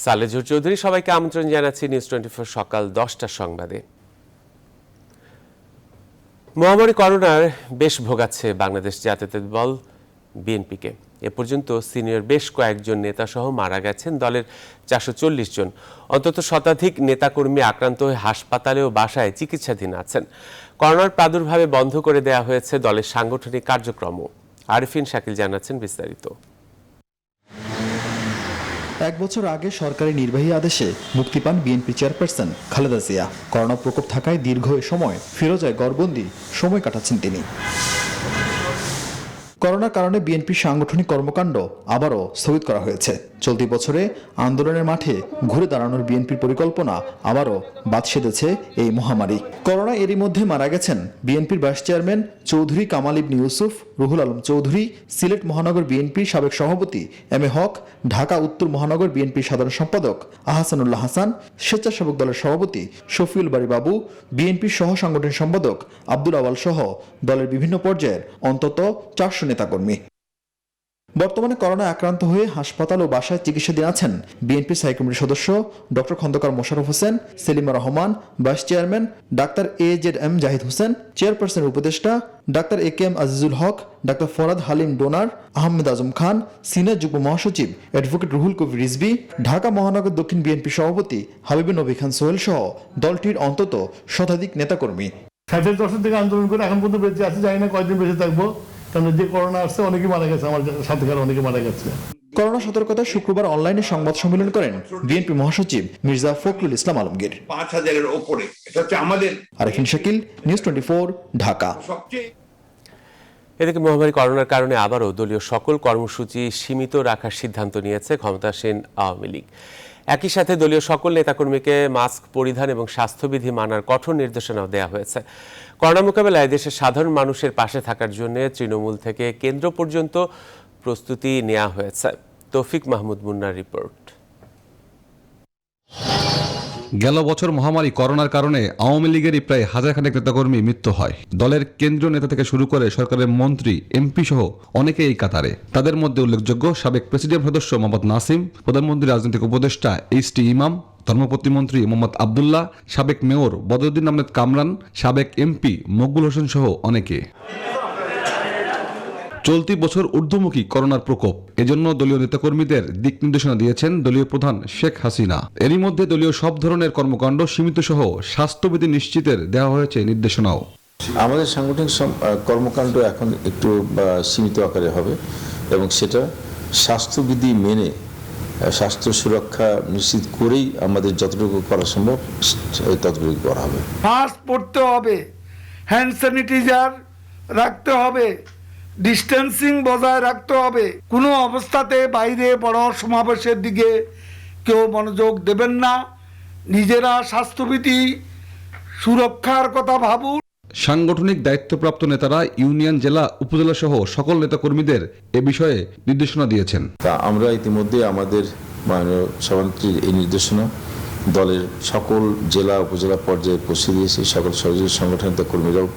সালেজুর চৌধুরী সবাইকে আমন্ত্রণ জানাচ্ছি নিউজ 24 সকাল 10টার সংবাদে। মহামারী করোনার বেশ ভোগাচ্ছে বাংলাদেশ জাতীয়তাবাদী দল বিএনপিকে। এ পর্যন্ত সিনিয়র বেশ কয়েকজন নেতা সহ মারা গেছেন দলের 440 জন। অন্তত শতাধিক নেতাকর্মী আক্রান্ত হয়ে হাসপাতালে ও বাসায় চিকিৎসাধীন আছেন। করোনার প্রাদুর্ভাবে বন্ধ করে দেওয়া হয়েছে দলের সাংগঠনিক কার্যক্রমও। আরিফিন শাকিল জানাচ্ছেন বিস্তারিত। এক বছর আগে সরকারি নির্বাহী আদেশে মুক্তি পান BNP chairperson Khaleda Zia. Corona প্রকোপ থাকায় দীর্ঘ সময় ফিরোজায় গড়বন্দি সময় কাটাচ্ছেন তিনি। করোনার কারণে বিএনপির সাংগঠনিক কর্মকাণ্ড আবারও স্থগিত করা হয়েছে। চলতি বছরে আন্দোলনের মাঠে ঘুরে দাঁড়ানোর বিএনপির পরিকল্পনা আবারও বাদ সেধেছে এই মহামারী। করোনা এরই মধ্যে মারা গেছেন বিএনপির ভাইস চেয়ারম্যান চৌধুরী কামাল ইবনে ইউসুফ, রুহুল আলম চৌধুরী, সিলেট মহানগর বিএনপির সাবেক সভাপতি এম এ হক, ঢাকা উত্তর মহানগর বিএনপির সাধারণ সম্পাদক আহসানুল্লাহ হাসান, স্বেচ্ছাসেবক দলের সভাপতি শফিউল বারী বাবু, বিএনপির সহ সাংগঠনিক সম্পাদক আব্দুল আওয়াল সহ দলের বিভিন্ন পর্যায়ের অন্তত 400 নেতাকর্মী। বর্তমানে করোনা আক্রান্ত হয়ে হাসপাতাল ও বাসায় চিকিৎসাধীন আছেন বিএনপি স্থায়ী কমিটির সদস্য doctor Khandakar Mosharraf Hossain, Selima Rahman, vice chairman doctor AJM Zahid Hossain, চেয়ারপারসনের উপদেষ্টা doctor AKM Azizul Haque, doctor Farhad Halim Donar, Ahmed Azam Khan, senior যুগ্ম মহাসচিব অ্যাডভোকেট রুহুল কবির রিজভী, ঢাকা মহানগর দক্ষিণ বিএনপি সভাপতি হাবিবুর নবী খান সোহেল সহ দলটির অন্তত শতাধিক নেতাকর্মী। 60 দশক থেকে আন্দোলন করে এখন পর্যন্ত বেঁচে আছে, জানি না কয়দিন বেঁচে থাকবো, কারণ যে করোনা আসছে অনেকে মারা গেছে, আমার সাথে অনেকে মারা গেছে। করোনা সতর্কতায় শুক্রবার অনলাইনে সংবাদ সম্মেলন করেন বিএনপি মহাসচিব মির্জা ফখরুল ইসলাম আলমগীর। 5000-এর উপরে, এটা হচ্ছে আমাদের। আরিফিন শাকিল, নিউজ 24, ঢাকা। এদিকে মহামারী করোনার কারণে আবারও দলীয় সকল কর্মসূচি সীমিত রাখার সিদ্ধান্ত নিয়েছে ক্ষমতাসীন আওয়ামী লীগ। একই সাথে দলীয় সকল নেতাকর্মীকে মাস্ক পরিধান এবং স্বাস্থ্যবিধি মানার কঠোর নির্দেশনাও দেওয়া হয়েছে। করোনা মোকাবেলায় দেশের সাধারণ মানুষের পাশে থাকার জন্য তৃণমূল থেকে কেন্দ্র পর্যন্ত প্রস্তুতি নেওয়া হয়েছে। তৌফিক মাহমুদ মুন্নার রিপোর্ট। গেল বছর মহামারী করোনার কারণে আওয়ামী লীগেরই প্রায় হাজারখানেক নেতাকর্মী মৃত্যু হয়। দলের কেন্দ্রীয় নেতা থেকে শুরু করে সরকারের মন্ত্রী, এমপি সহ অনেকে এই কাতারে। তাদের মধ্যে উল্লেখযোগ্য সাবেক প্রেসিডিয়াম সদস্য মোহাম্মদ নাসিম, প্রধানমন্ত্রী রাজনৈতিক উপদেষ্টা HT ইমাম, ধর্ম প্রতিমন্ত্রী মোহাম্মদ আবদুল্লাহ, সাবেক মেয়র বদরুদ্দিন আহমেদ কামরান, সাবেক MP মকবুল হোসেন সহ অনেকে। চলতি বছর ঊর্ধ্বমুখী করোনার প্রকোপ, এজন্য দলীয় নেতাকর্মীদের দিক নির্দেশনা দিয়েছেন দলীয় প্রধান শেখ হাসিনা। এরই মধ্যে দলীয় সব ধরনের কর্মকাণ্ড সীমিত সহ স্বাস্থ্যবিধি নিশ্চিতের দেওয়া হয়েছে নির্দেশনাও। আমাদের সাংগঠনিক কর্মকাণ্ড এখন একটু সীমিত আকারে হবে এবং সেটা স্বাস্থ্যবিধি মেনে স্বাস্থ্য সুরক্ষা নিশ্চিত করেই আমাদের যতটুকু করা সম্ভব ততটুকু করা হবে। মাস্ক পরতে হবে, হ্যান্ড স্যানিটাইজার রাখতে হবে, ডিস্টেন্সিং বজায় রাখতে হবে। কোনো অবস্থাতে বাইরে বড় সমাবেশের দিকে কেউ মনোযোগ দেবেন না। নিজেরা স্বাস্থ্যবিধি সুরক্ষার কথা ভাবুন। সাংগঠনিক দায়িত্বপ্রাপ্ত নেতারা ইউনিয়ন, জেলা, উপজেলা সহ সকল নেতাকর্মীদের এ বিষয়ে নির্দেশনা দিয়েছেন। তা আমরা ইতিমধ্যে আমাদের মাননীয় সভানেত্রীর এই নির্দেশনা দলের সকল জেলা, উপজেলা পর্যায়ে পৌঁছে দিয়েছে। সকল সহযোগী সংগঠনের কর্মীরাও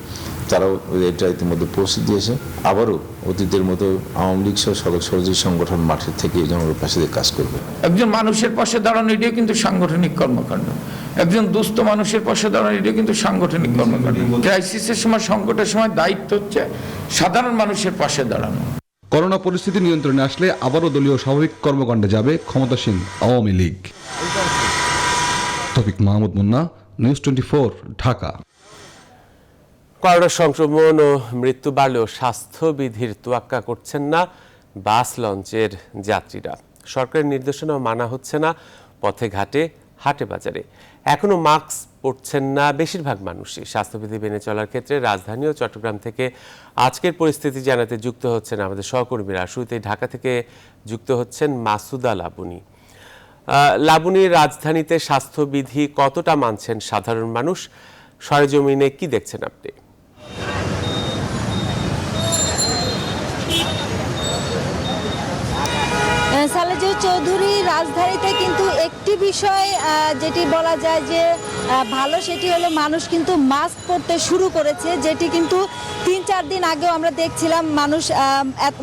তারাও এটা ইতিমধ্যে পৌঁছে দিয়েছে। আবারও অতীতের মতো আওয়ামী লীগ সহ সকল সহযোগী সংগঠন মাঠের থেকে জনগণের পাশে কাজ করবে। একজন মানুষের পাশে দাঁড়ানো এটাও কিন্তু সাংগঠনিক কর্মকাণ্ড। একজন দুস্থ মানুষের পাশে দাঁড়ানো এটাও কিন্তু সাংগঠনিক কর্মকাণ্ড। ক্রাইসিসের সময়, সংকটের সময় দায়িত্ব হচ্ছে সাধারণ মানুষের পাশে দাঁড়ানো। করোনা পরিস্থিতি নিয়ন্ত্রণে আসলে আবারও দলীয় স্বাভাবিক কর্মকাণ্ডে যাবে ক্ষমতাসীন আওয়ামী লীগ। তৌফিক মাহমুদ মুন্না, নিউজ 24, ঢাকা। করোনা সংক্রমণ ও মৃত্যু বাড়লেও স্বাস্থ্যবিধির তোয়াক্কা করছেন না বাস লঞ্চের যাত্রীরা। সরকারের নির্দেশনাও মানা হচ্ছে না পথে ঘাটে, হাটে বাজারে। এখনও মাস্ক পরছেন না বেশিরভাগ মানুষই। স্বাস্থ্যবিধি মেনে চলার ক্ষেত্রে রাজধানী ও চট্টগ্রাম থেকে আজকের পরিস্থিতি জানাতে যুক্ত হচ্ছেন আমাদের সহকর্মীরা। শুরুতে ঢাকা থেকে যুক্ত হচ্ছেন মাসুদা লাবণী। লাবণী, রাজধানীতে স্বাস্থ্যবিধি কতটা মানছেন সাধারণ মানুষ? সরেজমিনে কি দেখছেন আপনি? সালেজুর চৌধুরী, রাজধানীতে কিন্তু একটি বিষয় যেটি বলা যায় যে ভালো, সেটি হলো মানুষ কিন্তু মাস্ক পরতে শুরু করেছে, যেটি কিন্তু 3-4 দিন আগেও আমরা দেখছিলাম মানুষ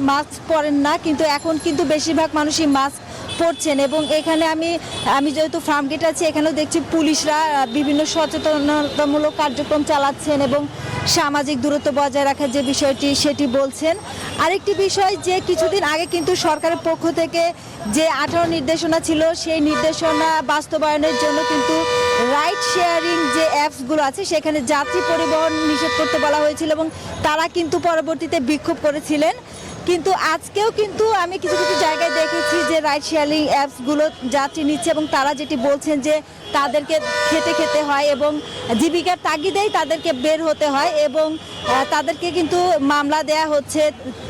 মাস্ক পরেন না, কিন্তু এখন কিন্তু বেশিরভাগ মানুষই মাস্ক পড়ছেন। এবং এখানে আমি যেহেতু ফার্মগেট আছি, এখানেও দেখছি পুলিশরা বিভিন্ন সচেতনতামূলক কার্যক্রম চালাচ্ছেন এবং সামাজিক দূরত্ব বজায় রাখার যে বিষয়টি সেটি বলছেন। আরেকটি বিষয় যে কিছুদিন আগে কিন্তু সরকারের পক্ষ থেকে যে 18 নির্দেশনা ছিল, সেই নির্দেশনা বাস্তবায়নের জন্য কিন্তু রাইড শেয়ারিং যে অ্যাপসগুলো আছে সেখানে যাত্রী পরিবহন নিষেধ করতে বলা হয়েছিল এবং তারা কিন্তু পরবর্তীতে বিক্ষোভ করেছিলেন। কিন্তু আজকেও কিন্তু আমি কিছু কিছু জায়গায় দেখেছি যে রাইড শেয়ারিং অ্যাপসগুলো যাত্রী নিচ্ছে এবং তারা যেটি বলছেন যে তাদেরকে খেতে হয় এবং জীবিকার তাগিদেই তাদেরকে বের হতে হয় এবং তাদেরকে কিন্তু মামলা দেয়া হচ্ছে,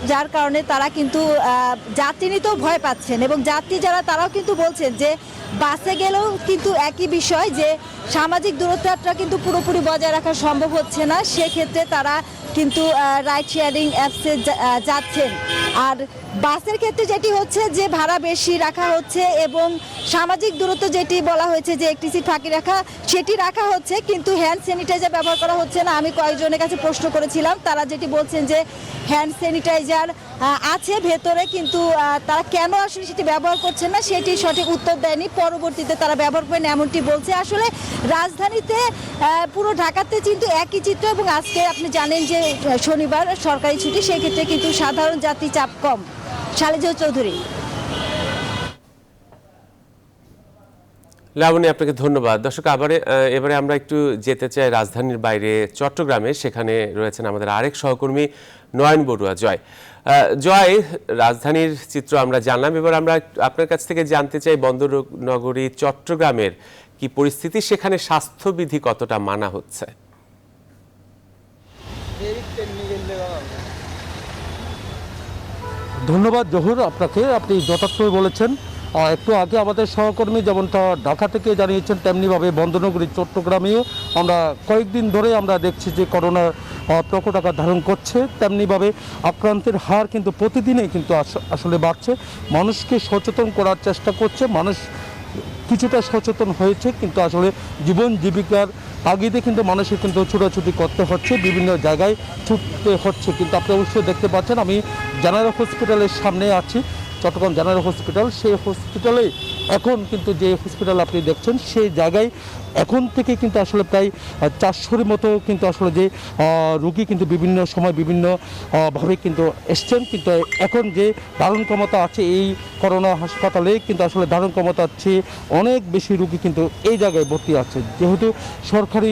যার কারণে তারা কিন্তু যাত্রী নিতেও ভয় পাচ্ছেন। এবং যাত্রী যারা তারাও কিন্তু বলছেন যে বাসে গেলেও কিন্তু একই বিষয় যে সামাজিক দূরত্বটা কিন্তু পুরোপুরি বজায় রাখা সম্ভব হচ্ছে না, সেক্ষেত্রে তারা কিন্তু রাইড শেয়ারিং অ্যাপসে যাচ্ছেন। আর বাসের ক্ষেত্রে যেটি হচ্ছে যে ভাড়া বেশি রাখা হচ্ছে এবং সামাজিক দূরত্ব যেটি বলা হয়েছে যে একটি সিট ফাঁকি রাখা, সেটি রাখা হচ্ছে, কিন্তু হ্যান্ড স্যানিটাইজার ব্যবহার করা হচ্ছে না। আমি কয়েকজনের কাছে প্রশ্ন করেছিলাম, তারা যেটি বলছেন যে হ্যান্ড স্যানিটাইজার আছে ভেতরে, কিন্তু তারা কেন আসলে সেটি ব্যবহার করছেন না সেটি সঠিক উত্তর দেয়নি। পরবর্তীতে তারা ব্যবহার করেন এমনটি বলছে। আসলে রাজধানীতে পুরো ঢাকাতে কিন্তু একই চিত্র এবং আজকে আপনি জানেন যে শনিবার সরকারি ছুটি, সেক্ষেত্রে কিন্তু সাধারণ যাত্রী চাপ কম। শালিজা চৌধুরী। লাবণী, আপনাকে ধন্যবাদ। দর্শক, এবারে আমরা একটু যেতে চাই রাজধানীর বাইরে চট্টগ্রামে। সেখানে রয়েছেন আমাদের আরেক সহকর্মী নয়ন বড়ুয়া। জয়, রাজধানীর চিত্র আমরা জানলাম, এবার আমরা আপনার কাছ থেকে জানতে চাই বন্দর নগরী চট্টগ্রামের কি পরিস্থিতি, সেখানে স্বাস্থ্যবিধি কতটা মানা হচ্ছে? ধন্যবাদ জহুর আপনাকে, আপনি যথার্থই বলেছেন। একটু আগে আমাদের সহকর্মী যেমনটা ঢাকা থেকে জানিয়েছেন, তেমনিভাবে বন্দরনগরী চট্টগ্রামেও আমরা কয়েকদিন ধরে আমরা দেখছি যে করোনা প্রকট আকার ধারণ করছে, তেমনিভাবে আক্রান্তের হার কিন্তু প্রতিদিনই কিন্তু আসলে বাড়ছে। মানুষকে সচেতন করার চেষ্টা করছে, মানুষ কিছুটা সচেতন হয়েছে, কিন্তু আসলে জীবন জীবিকার তাগিদে কিন্তু মানুষের কিন্তু ছুটাছুটি করতে হচ্ছে, বিভিন্ন জায়গায় ছুটতে হচ্ছে। কিন্তু আপনি অবশ্যই দেখতে পাচ্ছেন, আমি জেনারেল হসপিটালের সামনে আছি, চট্টগ্রাম জেনারেল হসপিটাল। সেই হসপিটালে এখন কিন্তু যে হসপিটাল আপনি দেখছেন সেই জায়গায় এখন থেকে কিন্তু আসলে প্রায় 400-এর মতো কিন্তু আসলে যে রোগী কিন্তু বিভিন্ন সময় বিভিন্নভাবে কিন্তু এসছেন। কিন্তু এখন যে ধারণ ক্ষমতা আছে এই করোনা হাসপাতালে কিন্তু আসলে ধারণ ক্ষমতা আছে অনেক বেশি রোগী কিন্তু এই জায়গায় ভর্তি আছে। যেহেতু সরকারি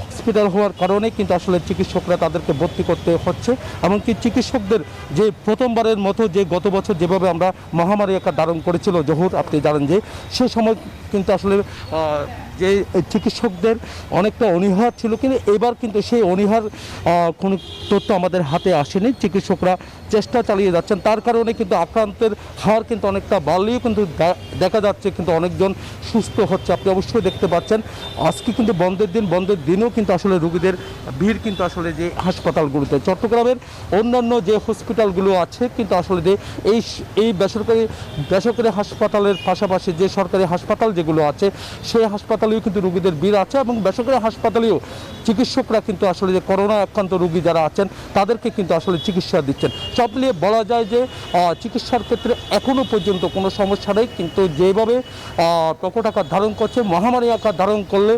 হসপিটাল হওয়ার কারণে কিন্তু আসলে চিকিৎসকরা তাদেরকে ভর্তি করতে হচ্ছে। এমনকি চিকিৎসকদের যে প্রথমবারের মতো যে গত বছর যেভাবে আমরা মহামারী আকার ধারণ করেছিল জহুর, আপনি জানেন যে সে সময় কিন্তু আসলে যে চিকিৎসকদের অনেকটা অনীহা ছিল, কিন্তু এবার কিন্তু সেই অনীহার কোনো তথ্য আমাদের হাতে আসেনি। চিকিৎসকরা চেষ্টা চালিয়ে যাচ্ছেন, তার কারণে কিন্তু আক্রান্তের হার কিন্তু অনেকটা বাড়লেও কিন্তু দেখা যাচ্ছে কিন্তু অনেকজন সুস্থ হচ্ছে। আপনি অবশ্যই দেখতে পাচ্ছেন আজকে কিন্তু বন্ধের দিনেও কিন্তু আসলে রোগীদের ভিড় কিন্তু আসলে যে হাসপাতালগুলোতে, চট্টগ্রামের অন্যান্য যে হসপিটালগুলো আছে কিন্তু আসলে যে এই বেসরকারি হাসপাতালের পাশাপাশি যে সরকারি হাসপাতাল যেগুলো আছে সেই হাসপাতালেও কিন্তু রোগীদের ভিড় আছে এবং বেসরকারি হাসপাতালেও চিকিৎসকরা কিন্তু আসলে যে করোনা আক্রান্ত রোগী যারা আছেন তাদেরকে কিন্তু আসলে চিকিৎসা দিচ্ছেন। সব মিলিয়ে বলা যায় যে চিকিৎসার ক্ষেত্রে এখনও পর্যন্ত কোনো সমস্যা নেই, কিন্তু যেভাবে প্রকট আকার ধারণ করছে, মহামারী আকার ধারণ করলে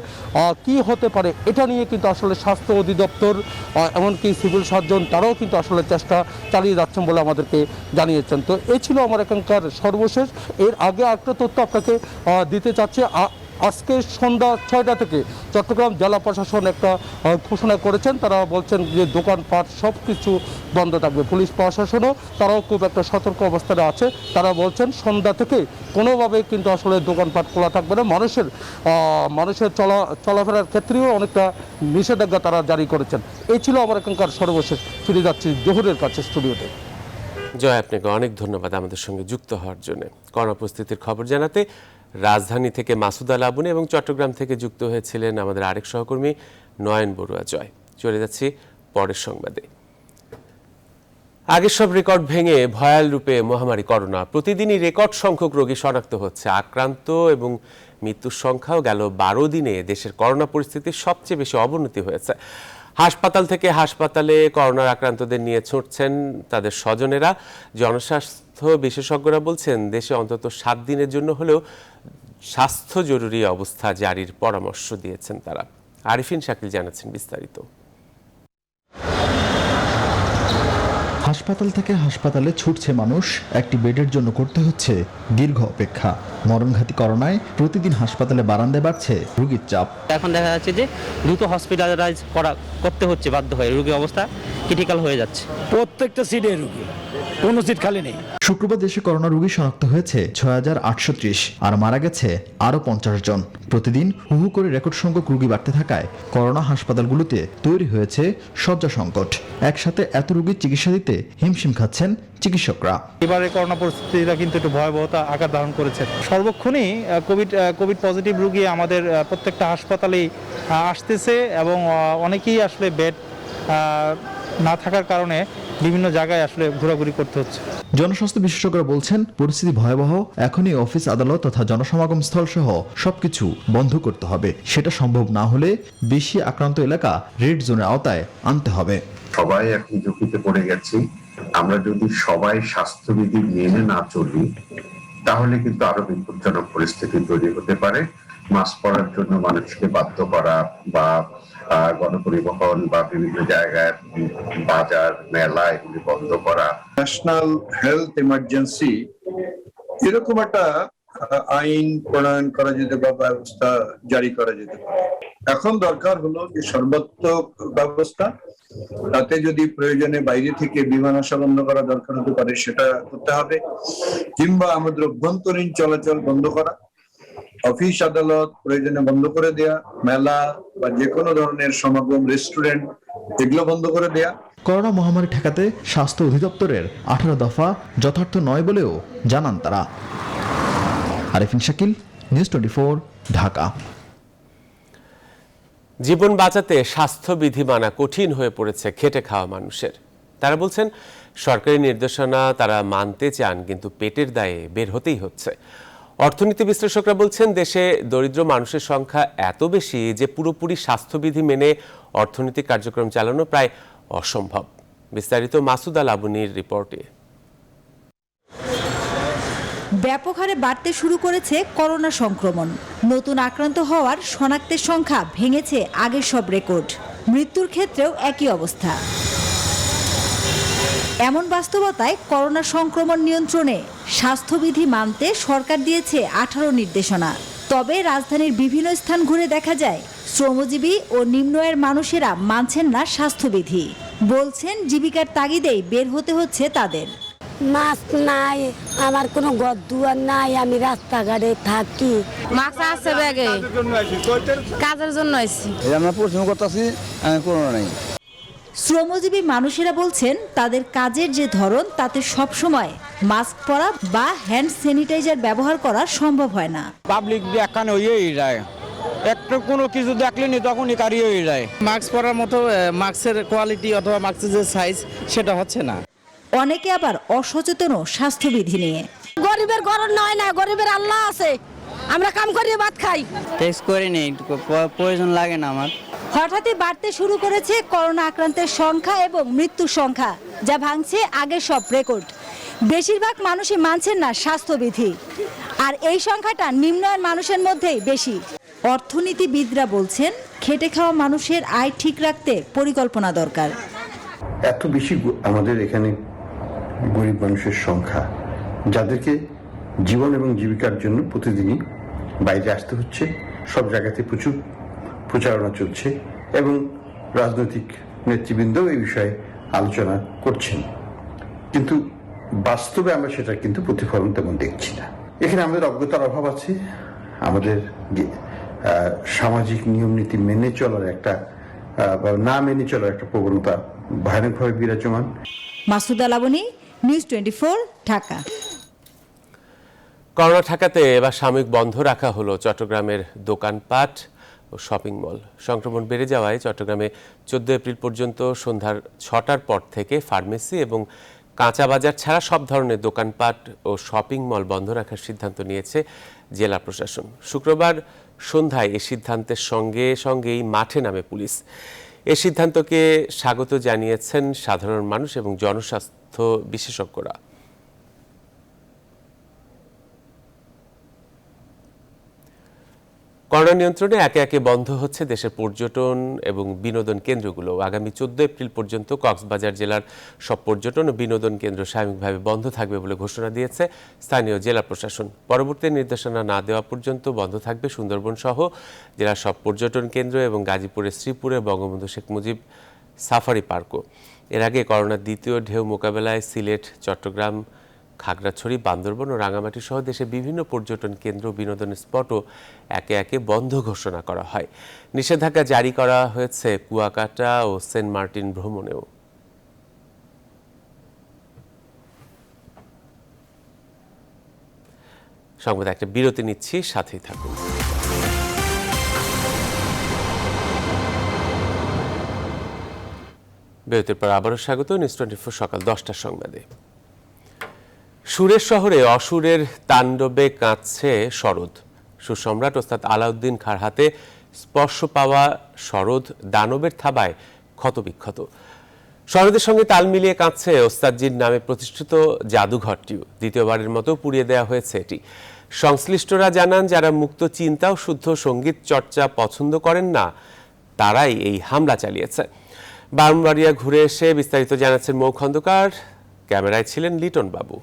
কি হতে পারে এটা নিয়ে কিন্তু আসলে স্বাস্থ্য অধিদপ্তর এমনকি সিভিল সার্জন তারাও কিন্তু আসলে চেষ্টা চালিয়ে যাচ্ছেন বলে আমাদেরকে জানিয়েছেন। তো এই ছিল আমার এখানকার সর্বশেষ। এর আগে একটা তথ্য আপনাকে দিতে চাচ্ছি। আজকে সন্ধ্যা 6টা থেকে চট্টগ্রাম জেলা প্রশাসন একটা ঘোষণা করেছেন, তারা বলছেন যে দোকানপাট সব কিছু বন্ধ থাকবে। পুলিশ প্রশাসনও তারাও খুব একটা সতর্ক অবস্থানে আছে, তারা বলছেন সন্ধ্যা থেকে কোনোভাবে কিন্তু আসলে দোকানপাট খোলা থাকবে না। মানুষের চলাফেরার ক্ষেত্রেও অনেকটা নিষেধাজ্ঞা তারা জারি করেছেন। এই ছিল আমার এখানকার সর্বশেষ। ফিরে যাচ্ছি জহুরের কাছে স্টুডিওতে। জয়, আপনাকে অনেক ধন্যবাদ আমাদের সঙ্গে যুক্ত হওয়ার জন্য। করোনা পরিস্থিতির খবর জানাতে রাজধানী থেকে মাসুদা লাবণী এবং চট্টগ্রাম থেকে যুক্ত হয়েছিলেন আমাদের আরেক সহকর্মী নয়ন বড়ুয়া। জয়, চলে যাচ্ছি পরের সংবাদে। আগের সব রেকর্ড ভেঙে ভয়াল রূপে মহামারী করোনা। প্রতিদিনই রেকর্ড সংখ্যক রোগী শনাক্ত হচ্ছে। আক্রান্ত এবং মৃত্যুর সংখ্যাও গেল 12 দিনে দেশের করোনা পরিস্থিতির সবচেয়ে বেশি অবনতি হয়েছে। হাসপাতাল থেকে হাসপাতালে করোনার আক্রান্তদের নিয়ে ছুটছেন তাদের স্বজনেরা। জনস্বাস্থ্য বিশেষজ্ঞরা বলছেন দেশে অন্তত 7 দিনের জন্য হলেও স্বাস্থ্য জরুরি অবস্থা জারির পরামর্শ দিয়েছেন তারা। আরিফিন শাকিল জানাচ্ছেন বিস্তারিত। হাসপাতাল থেকে হাসপাতালে ছুটছে মানুষ, একটি বেডের জন্য করতে হচ্ছে দীর্ঘ অপেক্ষা। মরণঘাতী করোনায় প্রতিদিন হাসপাতালে বারান্দায় বাড়ছে রোগীর চাপ। এখন দেখা যাচ্ছে যে দ্রুত হসপিটালাইজ করতে হচ্ছে বাধ্য হয়ে, রোগীর অবস্থা ক্রিটিক্যাল হয়ে যাচ্ছে। প্রত্যেকটা সিটে রুগী, কোনো সিট খালি নেই। শুক্রবার দেশে করোনা রোগী শনাক্ত হয়েছে ৬,৮৩০ আর মারা গেছে আরও ৫০ জন। প্রতিদিন হু করে রেকর্ড সংখ্যক রোগী বাড়তে থাকায় করোনা হাসপাতালগুলোতে তৈরি হয়েছে শয্যা সংকট। একসাথে এত রোগীর চিকিৎসা দিতে হিমশিম খাচ্ছেন চিকিৎসকরা। এবারে করোনা পরিস্থিতিটা কিন্তু একটু ভয়াবহতা আকার ধারণ করেছে। সর্বক্ষণই কোভিড পজিটিভ রোগী আমাদের প্রত্যেকটা হাসপাতালেই আসতেছে এবং অনেকেই আসলে বেড না থাকার কারণে বিভিন্ন জায়গায় আসলে ঘোরাঘুরি করতে হচ্ছে। জনস্বাস্থ্য বিশেষজ্ঞরা বলছেন পরিস্থিতি ভয়াবহ। এখনই অফিস, আদালত তথা জনসমাগম স্থল সহ সবকিছু বন্ধ করতে হবে। সেটা সম্ভব না হলে বেশি আক্রান্ত এলাকা রেড জোনের আওতায় আনতে হবে। সবাই এখন ঝুঁকিতে পড়ে গেছি। আমরা যদি সবাই স্বাস্থ্যবিধি মেনে না চলি তাহলে কিন্তু আরো বিপজ্জনক পরিস্থিতি তৈরি হতে পারে। মাস্ক পরার জন্য মানুষকে বাধ্য করা বা গণপরিবহন বা বিভিন্ন জায়গায় বাজার, মেলা এগুলি বন্ধ করা। ন্যাশনাল হেলথ ইমার্জেন্সি এরকম একটা আইন প্রণয়ন করা যেতে বা ব্যবস্থা জারি করা যেতে পারে। এখন দরকার হলো যে সর্বাত্মক ব্যবস্থা, তাতে যদি প্রয়োজনে বাইরে থেকে বিমান আসা বন্ধ করা দরকার হতে পারে সেটা করতে হবে, কিংবা আমাদের অভ্যন্তরীণ চলাচল বন্ধ করা, অফিস আদালত প্রয়োজনে বন্ধ করে দেয়া, মেলা বা যে কোনো ধরনের সমাগম, রেস্টুরেন্ট এগুলো বন্ধ করে দেয়া। করোনা মহামারী ঠেকাতে স্বাস্থ্য অধিদপ্তরের 18 দফা যথার্থ নয় বলেও জানান তারা। আরিফিন শাকিল, নিউজ 24, ঢাকা। জীবন বাঁচাতে স্বাস্থ্যবিধি মানা কঠিন হয়ে পড়েছে খেটে খাওয়া মানুষের। তারা বলছেন সরকারি নির্দেশনা তারা মানতে চান, কিন্তু পেটের দায়ে বের হতেই হচ্ছে। অর্থনীতি বিশ্লেষকরা বলছেন দেশে দরিদ্র মানুষের সংখ্যা এত বেশি যে পুরোপুরি স্বাস্থ্যবিধি মেনে অর্থনৈতিক কার্যক্রম চালানো প্রায় অসম্ভব। বিস্তারিত মাসুদ আল আবুনির রিপোর্টে। ব্যাপক হারে বাড়তে শুরু করেছে করোনা সংক্রমণ। নতুন আক্রান্ত হওয়ার শনাক্তের সংখ্যা ভেঙেছে আগের সব রেকর্ড। মৃত্যুর ক্ষেত্রেও একই অবস্থা। এমন বাস্তবতায় করোনা সংক্রমণ নিয়ন্ত্রণে স্বাস্থ্যবিধি মানতে সরকার দিয়েছে 18 নির্দেশনা। তবে রাজধানীর বিভিন্ন স্থান ঘুরে দেখা যায় শ্রমজীবী ও নিম্ন আয়ের মানুষেরা মানছেন না স্বাস্থ্যবিধি। বলছেন জীবিকার তাগিদেই বের হতে হচ্ছে তাদের। মাস্ক নাই, আমার কোনো ঘর দুয়ার নাই, আমি রাস্তাঘাটে থাকি। মাস্ক আছে ব্যাগে, কাজের জন্য আইছি। আমরা পরিশ্রম করতেছি, করোনা নাই। শ্রমজীবী মানুষেরা বলছেন তাদের কাজের যে ধরন তাতে সবসময় মাস্ক পরা বা হ্যান্ড স্যানিটাইজার ব্যবহার করা সম্ভব হয় না। পাবলিক এখানে হয়েই যায়, একটা কোনো কিছু দেখলেনি তখনই কারি হয়ে যায়। মাস্ক পরার মতো মাস্কের কোয়ালিটি অথবা মাস্কের যে সাইজ সেটা হচ্ছে না। অনেকে আবার অসচেতন স্বাস্থ্যবিধি নিয়ে। গরিবের ঘর নয় না, গরিবের আল্লাহ আছে, আমরা কাম করি ভাত খাই। টেস্ট করে নেই, প্রয়োজন লাগে না আমার। হঠাৎই বাড়তে শুরু করেছে করোনা আক্রান্তের সংখ্যা এবং মৃত্যুর সংখ্যা, যা ভাঙছে আগের সব রেকর্ড। বেশিরভাগ মানুষই মানছেন না স্বাস্থ্যবিধি, আর এই সংখ্যাটা নিম্ন আয়ের মানুষের মধ্যেই বেশি। অর্থনীতিবিদরা বলছেন খেটে খাওয়া মানুষের আয় ঠিক রাখতে পরিকল্পনা দরকার। এত বেশি আমাদের এখানে গরিব মানুষের সংখ্যা, যাদেরকে জীবন এবং জীবিকার জন্য প্রতিদিনই বাইরে আসতে হচ্ছে। সব জায়গাতে প্রচুর প্রচারণা চলছে এবং রাজনৈতিক নেতৃবৃন্দ এই বিষয়ে আলোচনা করছেন, কিন্তু বাস্তবে আমরা সেটা কিন্তু প্রতিফলন তেমন দেখছি না। এখানে আমাদের অজ্ঞতার অভাব আছে, আমাদের সামাজিক নিয়ম নীতি মেনে চলার একটা বা না মেনে চলার একটা প্রবণতা ভয়ানকভাবে বিরাজমান। মাসুদ আল আবুনি, নিউজ 24, ঢাকা। করোনা ঠেকাতে এবার সাময়িক বন্ধ রাখা হলো চট্টগ্রামের দোকানপাট ও শপিং মল। সংক্রমণ বেড়ে যাওয়ায় চট্টগ্রামে 14 এপ্রিল পর্যন্ত সন্ধ্যার 6টার পর থেকে ফার্মেসি এবং কাঁচা বাজার ছাড়া সব ধরনের দোকানপাট ও শপিং মল বন্ধ রাখার সিদ্ধান্ত নিয়েছে জেলা প্রশাসন। শুক্রবার সন্ধ্যায় এই সিদ্ধান্তের সঙ্গেই মাঠে নামে পুলিশ। এ সিদ্ধান্তকে স্বাগত জানিয়েছেন সাধারণ মানুষ এবং জনস্বাস্থ্য বিশেষজ্ঞরা। করোনা নিয়ন্ত্রণে একে একে বন্ধ হচ্ছে দেশের পর্যটন এবং বিনোদন কেন্দ্রগুলো। আগামী 14 এপ্রিল পর্যন্ত কক্সবাজার জেলার সব পর্যটন ও বিনোদন কেন্দ্র সাময়িকভাবে বন্ধ থাকবে বলে ঘোষণা দিয়েছে স্থানীয় জেলা প্রশাসন। পরবর্তী নির্দেশনা না দেওয়া পর্যন্ত বন্ধ থাকবে সুন্দরবন সহ জেলার সব পর্যটন কেন্দ্র এবং গাজীপুরের শ্রীপুরে বঙ্গবন্ধু শেখ মুজিব সাফারি পার্কও। এর আগে করোনার দ্বিতীয় ঢেউ মোকাবেলায় সিলেট, চট্টগ্রাম, খাগড়াছড়ি, বান্দরবান ও রাঙামাটি সহ দেশের বিভিন্ন পর্যটন কেন্দ্র, বিনোদন স্পটও একে একে বন্ধ ঘোষণা করা হয়। নিষেধাজ্ঞা জারি করা হয়েছে কুয়াকাটা ও সেন্ট মার্টিন ভ্রমণেও। সংবাদ একটা বিরতি নিচ্ছি, সাথেই থাকুন। বিরতির পর আবারও স্বাগত নিউজ 24 সকাল 10টার সংবাদে। সুরের শহরে অসুরের তাণ্ডবে কাঁদছে শরৎ। সুরসম্রাট ওস্তাদ আলাউদ্দিন খাঁর হাতে স্পর্শ পাওয়া শরৎ দানবের থাবায় ক্ষতবিক্ষত। শরতের সঙ্গে তাল মিলিয়ে কাঁদছে ওস্তাদজির নামে প্রতিষ্ঠিত জাদুঘরটিও। দ্বিতীয়বারের মতো পুড়িয়ে দেওয়া হয়েছে এটি। সংশ্লিষ্টরা জানান, যারা মুক্ত চিন্তা ও শুদ্ধ সঙ্গীত চর্চা পছন্দ করেন না তারাই এই হামলা চালিয়েছে। ব্রাহ্মণবাড়িয়া ঘুরে এসে বিস্তারিত জানাচ্ছেন মৌ খন্দকার, ক্যামেরায় ছিলেন লিটন বাবু।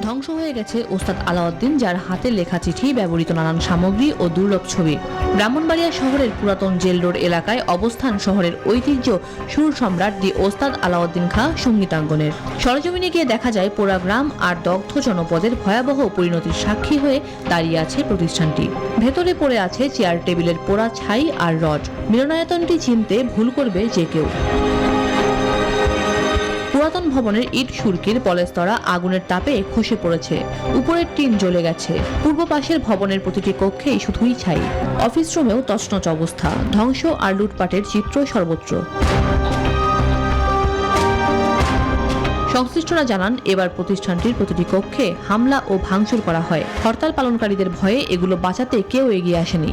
ধ্বংস হয়ে গেছে ওস্তাদ আলাউদ্দিন, যার হাতে লেখা চিঠি, ব্যবহৃত নানান সামগ্রী ও দুর্লভ ছবি। ব্রাহ্মণবাড়িয়া শহরের পুরাতন জেল রোড এলাকায় অবস্থান শহরের ঐতিহ্য সুর সম্রাট দি ওস্তাদ আলাউদ্দিন খাঁ সঙ্গীতাঙ্গনের। সরজমিনে গিয়ে দেখা যায় পোড়া গ্রাম আর দগ্ধ জনপদের ভয়াবহ পরিণতির সাক্ষী হয়ে দাঁড়িয়ে আছে প্রতিষ্ঠানটি। ভেতরে পড়ে আছে চেয়ার টেবিলের পোড়া ছাই আর রড। মিলনায়তনটি চিনতে ভুল করবে যে কেউ। পুরাতন ভবনের ইট সুরকির পলেস্তরা আগুনের তাপে খসে পড়েছে। উপরের টিন জ্বলে গেছে। পূর্ব পাশের ভবনের প্রতিটি কক্ষেই শুধুই ছাই। অফিস রুমেও তছনছ অবস্থা। ধ্বংস আর লুটপাটের চিত্র সর্বত্র। সংশ্লিষ্টরা জানান, এবার প্রতিষ্ঠানটির প্রতিটি কক্ষে হামলা ও ভাঙচুর করা হয়। হরতাল পালনকারীদের ভয়ে এগুলো বাঁচাতে কেউ এগিয়ে আসেনি।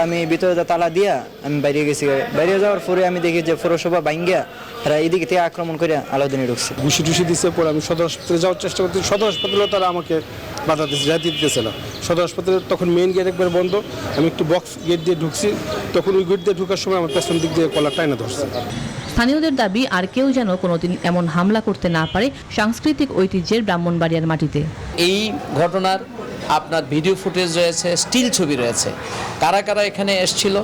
আমি ভিতরে তালা দিয়া আমি বাইরে গেছি। বাইরে যাওয়ার পরে আমি দেখি যে পৌরসভা ভাঙ্গিয়া এরা এদিকে থেকে আক্রমণ করে আলাউদ্দিনে ঢুকছে। ঘুষি টুসি দিচ্ছে। পরে আমি সদর হাসপাতালে যাওয়ার চেষ্টা করছি। সদর হাসপাতালেও তারা আমাকে বাধা দিচ্ছে, যাইতে দিতেছে না। সদর হাসপাতালে তখন মেইন গেট একবার বন্ধ। আমি একটু বক্স গেট দিয়ে ঢুকছি। তখন ওই গেট দিয়ে ঢুকার সময় আমার পেছন দিক দিয়ে কলার টাইনা ধরছে। স্থানীয়দের দাবি, আর কেউ যেন কোনোদিন এমন হামলা করতে না পারে সাংস্কৃতিক ঐতিহ্যের ব্রাহ্মণবাড়িয়ার মাটিতে। এই ঘটনার আপনার ভিডিও ফুটেজ রয়েছে, স্টিল ছবি রয়েছে। কারা কারা এখানে এসেছিল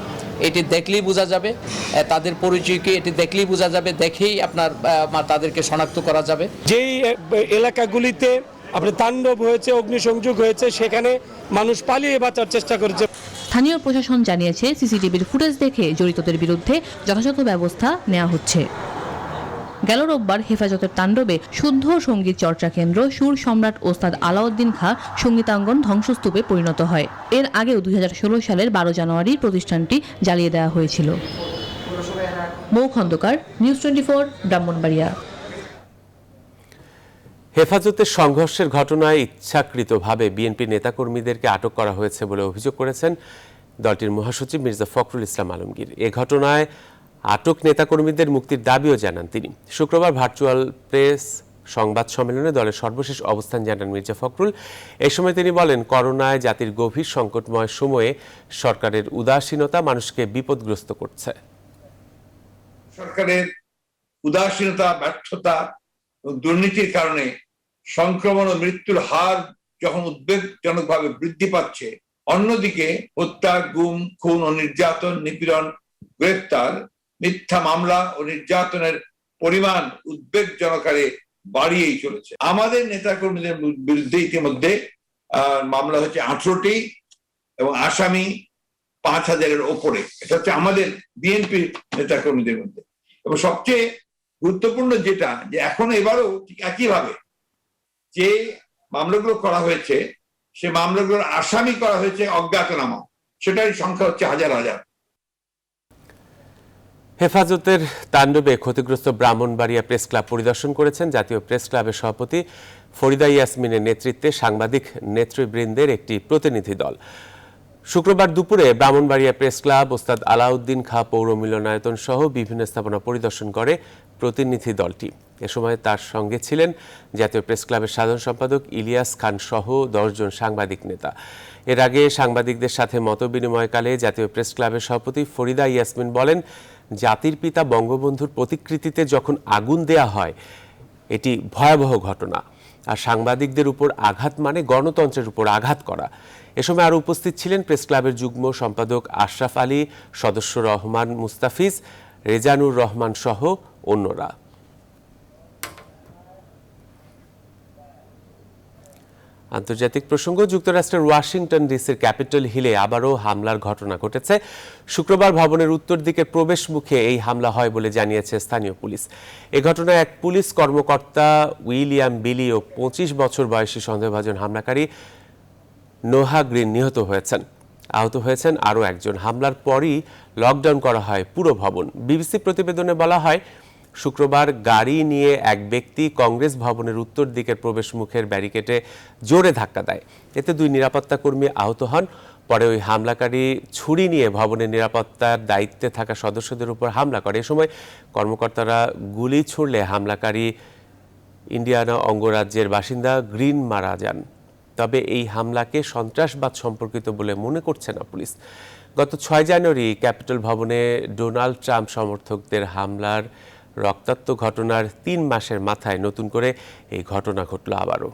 এটি দেখলেই বোঝা যাবে, তাদের পরিচয়কে এটি দেখলেই বোঝা যাবে, দেখেই আপনার তাদেরকে শনাক্ত করা যাবে। যেই এলাকাগুলিতে আপনার তাণ্ডব হয়েছে, অগ্নিসংযোগ হয়েছে, সেখানে মানুষ পালিয়ে বাঁচার চেষ্টা করেছে। স্থানীয় প্রশাসন জানিয়েছে, সিসিটিভির ফুটেজ দেখে জড়িতদের বিরুদ্ধে যথাযথ ব্যবস্থা নেওয়া হচ্ছে। গেল রোববার হেফাজতের তাণ্ডবে শুদ্ধ সঙ্গীত চর্চা কেন্দ্র সুর সম্রাট ওস্তাদ আলাউদ্দিন খাঁ সঙ্গীতাঙ্গন ধ্বংসস্তূপে পরিণত হয়। এর আগেও 2016 সালের 12 জানুয়ারি প্রতিষ্ঠানটি জ্বালিয়ে দেওয়া হয়েছিল। মৌ খন্দকার, নিউজ 24, ব্রাহ্মণবাড়িয়া। হেফাজতের সংঘর্ষের ঘটনায় ইচ্ছাকৃতভাবে বিএনপি নেতাকর্মীদেরকে আটক করা হয়েছে বলে অভিযোগ করেছেন দলটির মহাসচিব মির্জা ফখরুল ইসলাম আলমগীর। এ ঘটনায় আটক নেতাকর্মীদের মুক্তির দাবিও জানান তিনি। শুক্রবার ভার্চুয়াল প্রেস সংবাদ সম্মেলনে দলের সর্বশেষ অবস্থান জানান মির্জা ফখরুল। এ সময় তিনি বলেন, করোনায় জাতির গভীর সংকটময় সময়ে সরকারের উদাসীনতা মানুষকে বিপদগ্রস্ত করছে। সরকারের উদাসীনতা, ব্যর্থতা ও দুর্নীতির কারণে সংক্রমণ ও মৃত্যুর হার যখন উদ্বেগজনকভাবে বৃদ্ধি পাচ্ছে, অন্যদিকে হত্যা, গুম, খুন ও নির্যাতন, নিপীড়ন, গ্রেফতার, মিথ্যা মামলা ও নির্যাতনের পরিমাণ উদ্বেগজনক হারে বাড়িয়েই চলেছে। আমাদের নেতাকর্মীদের বিরুদ্ধে ইতিমধ্যে মামলা হচ্ছে 18টি এবং আসামি 5000-এর ওপরে। এটা হচ্ছে আমাদের বিএনপি নেতাকর্মীদের মধ্যে। এবং সবচেয়ে গুরুত্বপূর্ণ যেটা, যে এখন এবারও ঠিক একইভাবে যে মামলাগুলো করা হয়েছে, সে মামলাগুলোর আসামি করা হয়েছে অজ্ঞাতনামা, সেটার সংখ্যা হচ্ছে হাজার হাজার। হেফাজতের তাণ্ডবে ক্ষতিগ্রস্ত ব্রাহ্মণবাড়িয়া প্রেস ক্লাব পরিদর্শন করেছেন জাতীয় প্রেস ক্লাবের সভাপতি ফরিদা ইয়াসমিনের নেতৃত্বে সাংবাদিক নেতৃবৃন্দের একটি প্রতিনিধি দল। শুক্রবার দুপুরে ব্রাহ্মণবাড়িয়া প্রেস ক্লাব, ওস্তাদ আলাউদ্দিন খাঁ পৌর মিলনায়তন সহ বিভিন্ন স্থাপনা পরিদর্শন করে প্রতিনিধি দলটি। এ সময় তার সঙ্গে ছিলেন জাতীয় প্রেস ক্লাবের সাধারণ সম্পাদক ইলিয়াস খান সহ 10 জন সাংবাদিক নেতা। এর আগে সাংবাদিকদের সাথে মতবিনিময়কালে জাতীয় প্রেস ক্লাবের সভাপতি ফরিদা ইয়াসমিন বলেন, জাতির পিতা বঙ্গবন্ধুর প্রতিকৃতিতে যখন আগুন দেয়া হয় এটি ভয়াবহ ঘটনা, আর সাংবাদিকদের উপর আঘাত মানে গণতন্ত্রের উপর আঘাত করা। এ সময় আরও উপস্থিত ছিলেন প্রেস ক্লাবের যুগ্ম সম্পাদক আশরাফ আলী, সদস্য রহমান মুস্তাফিজ, রেজানুর রহমান সহ অন্যরা। আন্তর্জাতিক প্রসঙ্গ, যুক্তরাষ্ট্রের ওয়াশিংটন ডিসির ক্যাপিটল হিলে আবারও হামলার ঘটনা ঘটেছে। শুক্রবার ভবনের উত্তর দিকের প্রবেশ মুখে এই হামলা হয় বলে জানিয়েছে স্থানীয় পুলিশ। এ ঘটনায় এক পুলিশ কর্মকর্তা উইলিয়াম বিলি ও 25 বছর বয়সী সন্দেহভাজন হামলাকারী নোহা গ্রিন নিহত হয়েছেন। আহত হয়েছেন আরও একজন। হামলার পরই লকডাউন করা হয় পুরো ভবন। বিবিসি প্রতিবেদনে বলা হয়, শুক্রবার গাড়ি নিয়ে এক ব্যক্তি কংগ্রেস ভবনের উত্তর দিকের প্রবেশ মুখের ব্যারিকেডে জোরে ধাক্কা দেয়। এতে 2 নিরাপত্তা কর্মী আহত হন। পরে ওই হামলাকারী ছুরি নিয়ে ভবনের নিরাপত্তার দায়িত্বে থাকা সদস্যদের উপর হামলা করে। এ সময় কর্মকর্তারা গুলি ছুড়লে হামলাকারী ইন্ডিয়ানা অঙ্গরাজ্যের বাসিন্দা গ্রিন মারা যান। তবে এই হামলাকে সন্ত্রাসবাদ সম্পর্কিত বলে মনে করছে না পুলিশ। গত 6 জানুয়ারি ক্যাপিটল ভবনে ডোনাল্ড ট্রাম্প সমর্থকদের হামলার রক্তাক্ত ঘটনার 3 মাসের মাথায় নতুন করে এই ঘটনা ঘটল আবারও।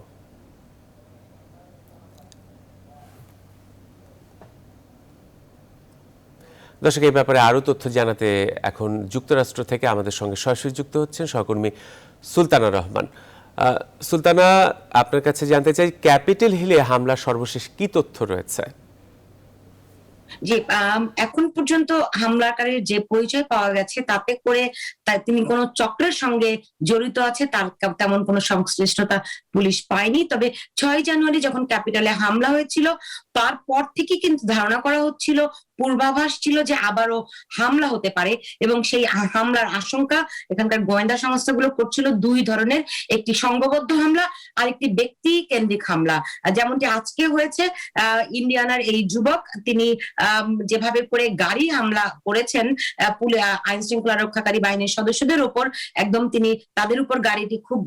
দর্শক, এই ব্যাপারে আরও তথ্য জানাতে এখন যুক্তরাষ্ট্র থেকে আমাদের সঙ্গে সরাসরি যুক্ত হচ্ছেন সহকর্মী সুলতানা রহমান। সুলতানা, আপনার কাছে জানতে চাই, ক্যাপিটল হিলে হামলার সর্বশেষ কি তথ্য রয়েছে? যে এখন পর্যন্ত হামলাকারীর যে পরিচয় পাওয়া গেছে তাতে করে তিনি কোনো চক্রের সঙ্গে জড়িত আছে তার তেমন কোনো সংশ্লিষ্টতা পুলিশ পায়নি। তবে 6 জানুয়ারি যখন ক্যাপিটালে হামলা হয়েছিল তারপর থেকে কিন্তু ধারণা করা হচ্ছিল, পূর্বাভাস ছিল যে আবারও হামলা হতে পারে, এবং সেই হামলার আশঙ্কা এখানকার গোয়েন্দা সংস্থাগুলো করছিল 2 ধরনের, একটি সংঘবদ্ধ হামলা আর একটি ব্যক্তি কেন্দ্রিক হামলা। যেমনটি আজকে হয়েছে, ইন্ডিয়ানার এই যুবক তিনি যেভাবে করে গাড়ি হামলা করেছেন আইন শৃঙ্খলা রক্ষাকারী বাহিনীর সদস্যদের উপর, একদম তিনি তাদের উপর গাড়িটি খুব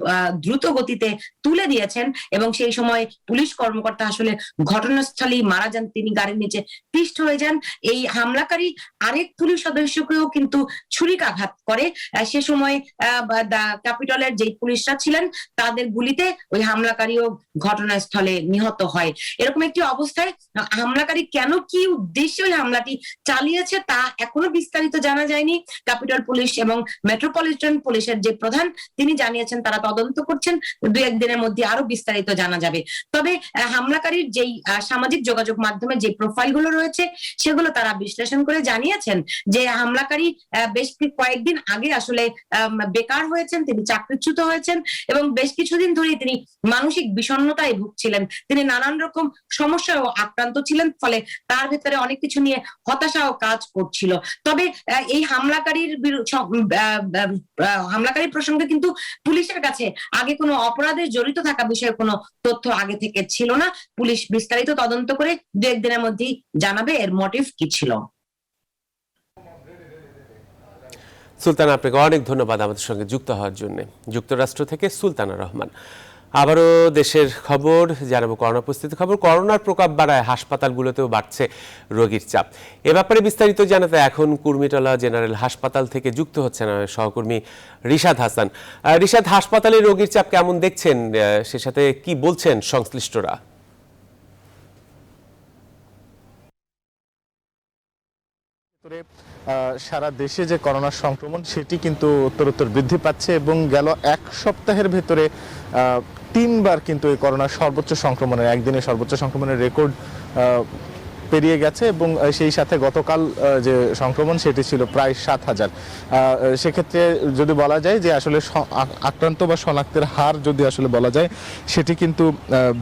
দ্রুত গতিতে তুলে দিয়েছেন এবং সেই সময় পুলিশ কর্মকর্তা আসলে ঘটনাস্থলেই মারা যান, তিনি গাড়ির নিচে পিষ্ট হয়ে যান। এই হামলাকারী আরেক পুলিশ সদস্যকেও কিন্তু ছুরিকাঘাত করে। সে সময় ক্যাপিটলের যে পুলিশরা ছিলেন তাদের গুলিতে ওই হামলাকারীও ঘটনাস্থলে নিহত হয়। এরকম একটি অবস্থায় হামলাকারী কেন, কি উদ্দেশ্যে ওই হামলাটি চালিয়েছে তা এখনো বিস্তারিত জানা যায়নি। ক্যাপিটল পুলিশ এবং মেট্রোপলিটন পুলিশের যে প্রধান তিনি জানিয়েছেন তারা তদন্ত করছেন, 2-1 দিনের মধ্যে আরো বিস্তারিত জানা যাবে। তবে হামলাকারীর যেই সামাজিক যোগাযোগ মাধ্যমে যে প্রোফাইলগুলো রয়েছে সেগুলো তারা বিশ্লেষণ করে জানিয়েছেন যে হামলাকারী বেশ কয়েকদিন আগে আসলে বেকার হয়েছেন, তিনি চাকরিচ্যুত হয়েছেন এবং বেশ কিছুদিন ধরেই তিনি মানসিক বিষণ্ণতায় ভুগছিলেন, তিনি নানান রকম সমস্যাও আক্রান্ত ছিলেন, ফলে তার ভেতরে অনেক কিছু নিয়ে হতাশাও কাজ করছিল। তবে এই হামলাকারী প্রসঙ্গে কিন্তু পুলিশের কাছে আগে কোনো অপরাধে জড়িত থাকা বিষয়ে কোনো তথ্য আগে থেকে ছিল না। পুলিশ বিস্তারিত তদন্ত করে 2-1 দিনের মধ্যেই জানাবে এর মোটিভ কি ছিল। সুলতানা, আপনাকে অনেক ধন্যবাদ আমাদের সঙ্গে যুক্ত হওয়ার জন্য। যুক্তরাষ্ট্র থেকে সুলতানা রহমান। আবারও দেশের খবর জানাবো, করোনা পরিস্থিতির খবর। করোনার প্রকোপ বাড়ায় হাসপাতালগুলোতেও বাড়ছে রোগীর চাপ। এ ব্যাপারে বিস্তারিত জানাতে এখন কুর্মিটোলা জেনারেল হাসপাতাল থেকে যুক্ত হচ্ছেন সহকর্মী রিশাদ হাসান। রিশাদ, হাসপাতালে রোগীর চাপ কেমন দেখছেন, সে সাথে কি বলছেন সংশ্লিষ্টরা? সারা দেশে যে করোনা সংক্রমণ সেটি কিন্তু উত্তরোত্তর বৃদ্ধি পাচ্ছে এবং গেল 1 সপ্তাহের ভেতরে 3বার কিন্তু এই করোনার সর্বোচ্চ সংক্রমণের, একদিনে সর্বোচ্চ সংক্রমণের রেকর্ড পেরিয়ে গেছে এবং সেই সাথে গতকাল যে সংক্রমণ সেটি ছিল প্রায় 7,000। সেক্ষেত্রে যদি বলা যায় যে আসলে আক্রান্ত বা শনাক্তের হার যদি আসলে বলা যায় সেটি কিন্তু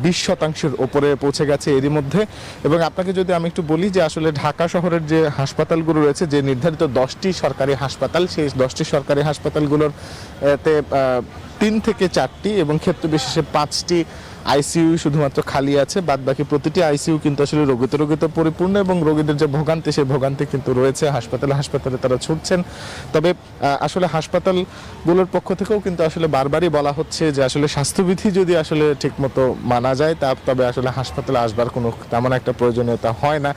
20% ওপরে পৌঁছে গেছে এরই মধ্যে। এবং আপনাকে যদি আমি একটু বলি যে আসলে ঢাকা শহরের যে হাসপাতালগুলো রয়েছে, যে নির্ধারিত 10টি সরকারি হাসপাতাল, সেই 10টি সরকারি হাসপাতালগুলোর তে 3 থেকে 4টি এবং ক্ষেত্র বিশেষে 5টি আইসিইউ শুধুমাত্র খালি আছে, বাদ বাকি প্রতিটি আইসিইউ কিন্তু আসলে রোগীতে পরিপূর্ণ এবং রোগীদের যে ভোগান্তি সেই ভোগান্তি কিন্তু রয়েছে। হাসপাতালে তারা ছুটছেন। তবে আসলে হাসপাতালগুলোর পক্ষ থেকেও কিন্তু আসলে বারবারই বলা হচ্ছে যে আসলে স্বাস্থ্যবিধি যদি আসলে ঠিকমতো মানা যায় তবে আসলে হাসপাতালে আসবার কোনো তেমন একটা প্রয়োজনীয়তা হয় না,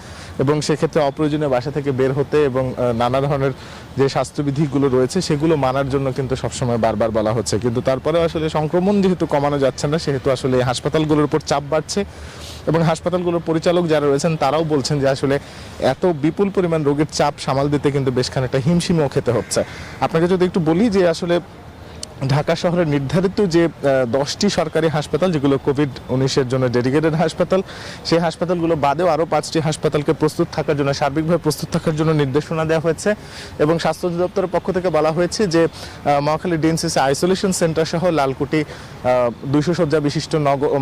এবং সেক্ষেত্রে অপ্রয়োজনীয় বাসা থেকে বের হতে এবং নানা ধরনের যে স্বাস্থ্যবিধিগুলো রয়েছে সেগুলো মানার জন্য কিন্তু সবসময় বারবার বলা হচ্ছে। কিন্তু তারপরে আসলে সংক্রমণ যেহেতু কমানো যাচ্ছে না, সেহেতু আসলে এই হাসপাতালগুলোর উপর চাপ বাড়ছে, এবং হাসপাতালগুলোর পরিচালক যারা রয়েছেন তারাও বলছেন যে আসলে এত বিপুল পরিমাণ রোগীর চাপ সামাল দিতে কিন্তু বেশ খানিকটা হিমশিমও খেতে হচ্ছে। আপনাকে যদি একটু বলি যে আসলে ঢাকা শহরের নির্ধারিত যে 10টি সরকারি হাসপাতাল যেগুলো কোভিড-19-এর জন্য ডেডিকেটেড হাসপাতাল, সেই হাসপাতালগুলো বাদেও আরও 5টি হাসপাতালকে প্রস্তুত থাকার জন্য, সার্বিকভাবে প্রস্তুত থাকার জন্য নির্দেশনা দেওয়া হয়েছে, এবং স্বাস্থ্য অধিদপ্তরের পক্ষ থেকে বলা হয়েছে যে মহাখালী ডিএনসিসি আইসোলেশন সেন্টার সহ লালকুটি 200 শয্যা বিশিষ্ট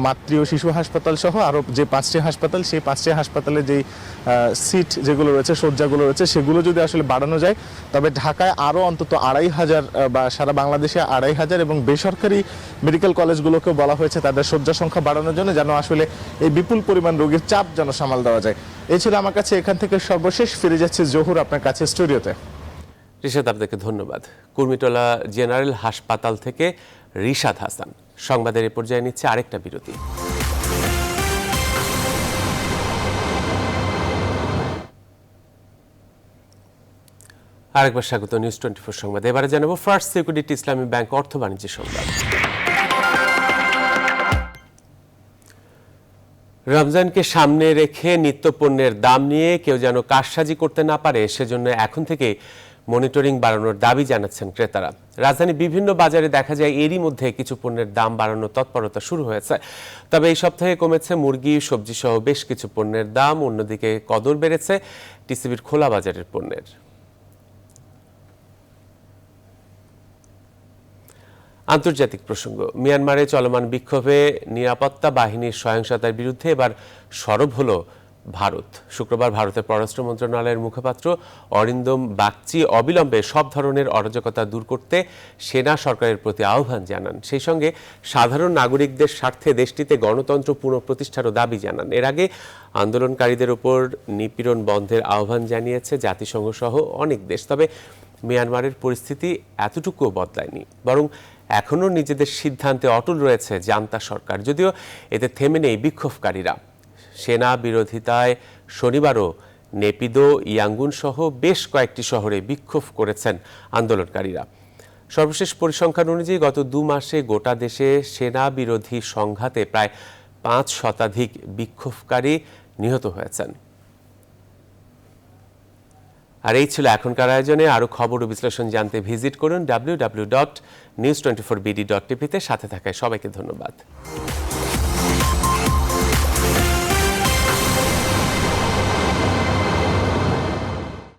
মাতৃ ও শিশু হাসপাতাল সহ আরও যে 5টি হাসপাতাল, সেই 5টি হাসপাতালে যেই সিট যেগুলো রয়েছে, শয্যাগুলো রয়েছে, সেগুলো যদি আসলে বাড়ানো যায় তবে ঢাকায় আরও অন্তত 2500 বা সারা বাংলাদেশে 2500 এবং বেসরকারি মেডিকেল কলেজগুলোকেও বলা হয়েছে তাদের শয্যা সংখ্যা বাড়ানোর জন্য, যেন আসলে এই বিপুল পরিমাণ রোগীর চাপ যেন সামাল দেওয়া যায়। এই ছিল আমার কাছে এখান থেকে সর্বশেষ। ফিরে যাচ্ছে জহুর আপনার কাছে স্টুডিওতে। রিশাদ, আপনাকে ধন্যবাদ। কুর্মিটোলা জেনারেল হাসপাতাল থেকে রিশাদ হাসান। সংবাদের এই পর্যায়ে নিচ্ছে আরেকটা বিরতি। আরেকবার স্বাগত নিউজ 24 সংবাদ। এবারে জানাবো ফার্স্ট সিকিউরিটি ইসলামী ব্যাংক অর্থ বাণিজ্য সংবাদ। রমজানকে সামনে রেখে নিত্যপণ্যের দাম নিয়ে কেউ যেন কারসাজি করতে না পারে, সেজন্য এখন থেকে মনিটরিং বাড়ানোর দাবি জানাচ্ছেন ক্রেতারা। রাজধানীর বিভিন্ন বাজারে দেখা যায় এরই মধ্যে কিছু পণ্যের দাম বাড়ানোর তৎপরতা শুরু হয়েছে। তবে এই সপ্তাহে কমেছে মুরগি, সবজি সহ বেশ কিছু পণ্যের দাম। অন্যদিকে কদর বেড়েছে টিসিবির খোলা বাজারের পণ্যের। আন্তর্জাতিক প্রসঙ্গ। মিয়ানমারে চলমান বিক্ষোভে নিরাপত্তা বাহিনীর সহিংসতার বিরুদ্ধে এবার সরব হলো ভারত। শুক্রবার ভারতের পররাষ্ট্র মন্ত্রণালয়ের মুখপাত্র অরিন্দম বাগচি অবিলম্বে সব ধরনের অরাজকতা দূর করতে সেনা সরকারের প্রতি আহ্বান জানান। সেই সঙ্গে সাধারণ নাগরিকদের স্বার্থে দেশটিতে গণতন্ত্র পুনঃপ্রতিষ্ঠারও দাবি জানান। এর আগে আন্দোলনকারীদের ওপর নিপীড়ন বন্ধের আহ্বান জানিয়েছে জাতিসংঘ সহ অনেক দেশ। তবে মিয়ানমারের পরিস্থিতি এতটুকুও বদলায়নি, বরং এখনও নিজেদের সিদ্ধান্তে অটল রয়েছে জান্তা সরকার। যদিও এতে থেমে নেই বিক্ষোভকারীরা। সেনা বিরোধিতায় শনিবারও নেপিদো, ইয়াঙ্গুন সহ বেশ কয়েকটি শহরে বিক্ষোভ করেছেন আন্দোলনকারীরা। সর্বশেষ পরিসংখ্যান অনুযায়ী গত 2 মাসে গোটা দেশে সেনা বিরোধী সংঘাতে প্রায় 5 শতাধিক বিক্ষোভকারী নিহত হয়েছেন। আর এই ছিল এখনকার আয়োজনে। আরও খবর ও বিশ্লেষণ জানতে ভিজিট করুন www.news24bd.tv-তে। সাথে থাকায় সবাইকে ধন্যবাদ।